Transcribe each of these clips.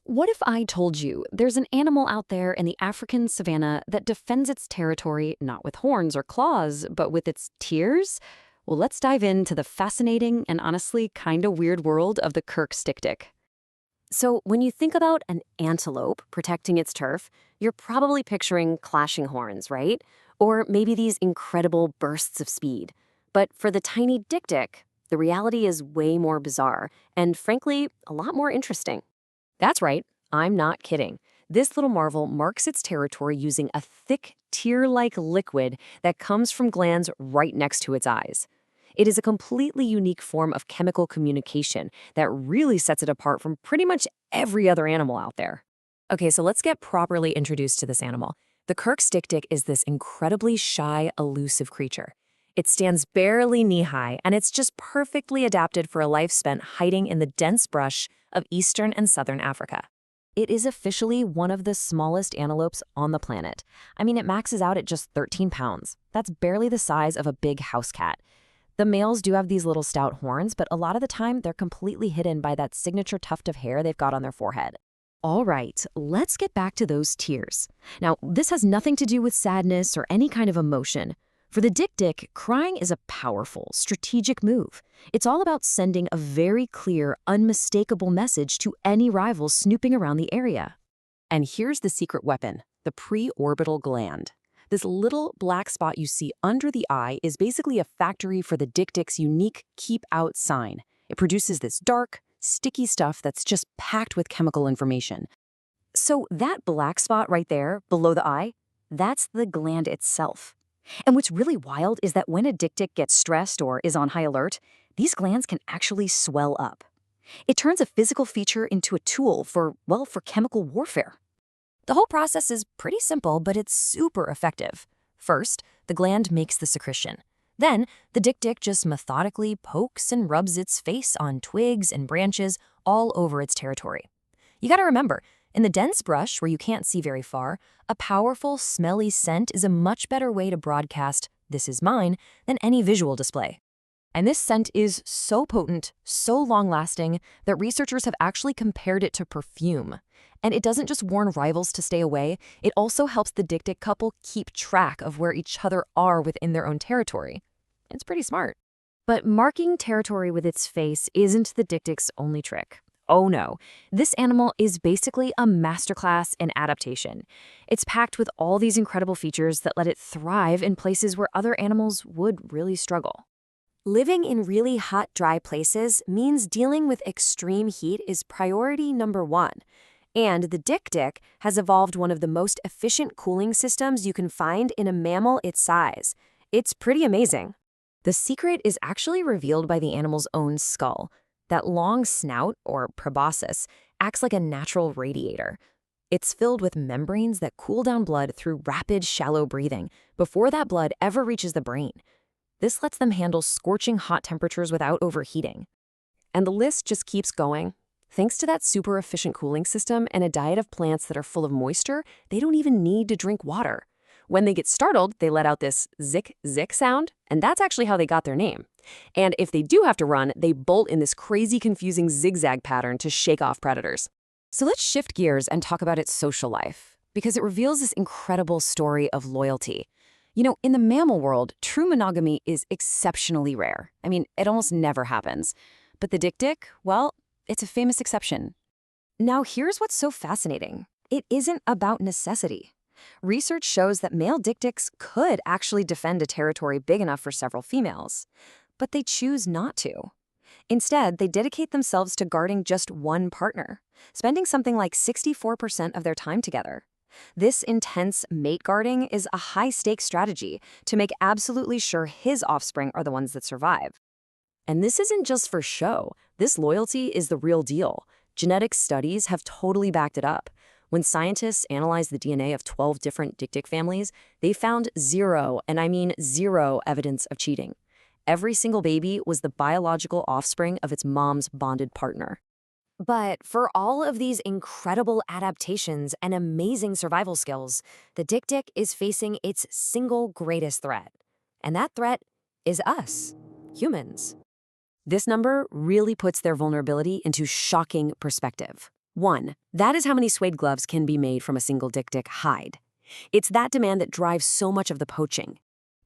What if I told you there's an animal out there in the African savanna that defends its territory not with horns or claws, but with its tears? Well, let's dive into the fascinating and honestly kind of weird world of the Dik-dik. So, when you think about an antelope protecting its turf, you're probably picturing clashing horns, right? Or maybe these incredible bursts of speed. But for the tiny dik-dik, the reality is way more bizarre and, frankly, a lot more interesting. That's right, I'm not kidding. This little marvel marks its territory using a thick, tear-like liquid that comes from glands right next to its eyes. It is a completely unique form of chemical communication that really sets it apart from pretty much every other animal out there. Okay, so let's get properly introduced to this animal. The Dik-dik is this incredibly shy, elusive creature. It stands barely knee-high, and it's just perfectly adapted for a life spent hiding in the dense brush of eastern and southern Africa. It is officially one of the smallest antelopes on the planet. I mean, it maxes out at just 13 pounds. That's barely the size of a big house cat. The males do have these little stout horns, but a lot of the time they're completely hidden by that signature tuft of hair they've got on their forehead. All right, let's get back to those tears. Now, this has nothing to do with sadness or any kind of emotion. For the dik-dik, crying is a powerful, strategic move. It's all about sending a very clear, unmistakable message to any rivals snooping around the area. And here's the secret weapon, the preorbital gland. This little black spot you see under the eye is basically a factory for the dik-dik's unique keep out sign. It produces this dark, sticky stuff that's just packed with chemical information. So that black spot right there, below the eye, that's the gland itself. And what's really wild is that when a dik-dik gets stressed or is on high alert, these glands can actually swell up. It turns a physical feature into a tool for chemical warfare. The whole process is pretty simple, but it's super effective. First, the gland makes the secretion. Then, the dik-dik just methodically pokes and rubs its face on twigs and branches all over its territory. You gotta remember, in the dense brush where you can't see very far, a powerful, smelly scent is a much better way to broadcast "this is mine" than any visual display. And this scent is so potent, so long-lasting, that researchers have actually compared it to perfume. And it doesn't just warn rivals to stay away, it also helps the dik-dik couple keep track of where each other are within their own territory. It's pretty smart. But marking territory with its face isn't the dik-dik's only trick. Oh no, this animal is basically a masterclass in adaptation. It's packed with all these incredible features that let it thrive in places where other animals would really struggle. Living in really hot, dry places means dealing with extreme heat is priority number one. And the dik-dik has evolved one of the most efficient cooling systems you can find in a mammal its size. It's pretty amazing. The secret is actually revealed by the animal's own skull. That long snout, or proboscis, acts like a natural radiator. It's filled with membranes that cool down blood through rapid, shallow breathing before that blood ever reaches the brain. This lets them handle scorching hot temperatures without overheating. And the list just keeps going. Thanks to that super efficient cooling system and a diet of plants that are full of moisture, they don't even need to drink water. When they get startled, they let out this zick-zick sound, and that's actually how they got their name. And if they do have to run, they bolt in this crazy, confusing zigzag pattern to shake off predators. So let's shift gears and talk about its social life, because it reveals this incredible story of loyalty. You know, in the mammal world, true monogamy is exceptionally rare. I mean, it almost never happens. But the dik-dik, well, it's a famous exception. Now, here's what's so fascinating. It isn't about necessity. Research shows that male dik-diks could actually defend a territory big enough for several females, but they choose not to. Instead, they dedicate themselves to guarding just one partner, spending something like 64% of their time together. This intense mate guarding is a high-stakes strategy to make absolutely sure his offspring are the ones that survive. And this isn't just for show. This loyalty is the real deal. Genetic studies have totally backed it up. When scientists analyzed the DNA of 12 different dik-dik families, they found zero, and I mean zero, evidence of cheating. Every single baby was the biological offspring of its mom's bonded partner. But for all of these incredible adaptations and amazing survival skills, the dik-dik is facing its single greatest threat. And that threat is us, humans. This number really puts their vulnerability into shocking perspective. 1. That is how many suede gloves can be made from a single dik-dik hide. It's that demand that drives so much of the poaching.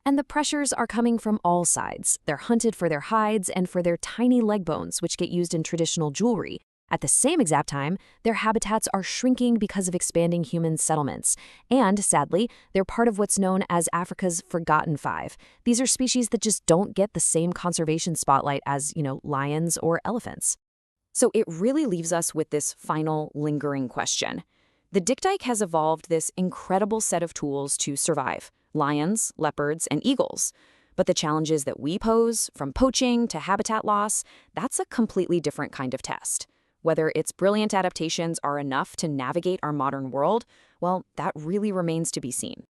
And the pressures are coming from all sides. They're hunted for their hides and for their tiny leg bones, which get used in traditional jewelry. At the same exact time, their habitats are shrinking because of expanding human settlements. And, sadly, they're part of what's known as Africa's Forgotten Five. These are species that just don't get the same conservation spotlight as, lions or elephants. So it really leaves us with this final lingering question. The Dik-dik has evolved this incredible set of tools to survive: lions, leopards, and eagles. But the challenges that we pose, from poaching to habitat loss, that's a completely different kind of test. Whether its brilliant adaptations are enough to navigate our modern world, well, that really remains to be seen.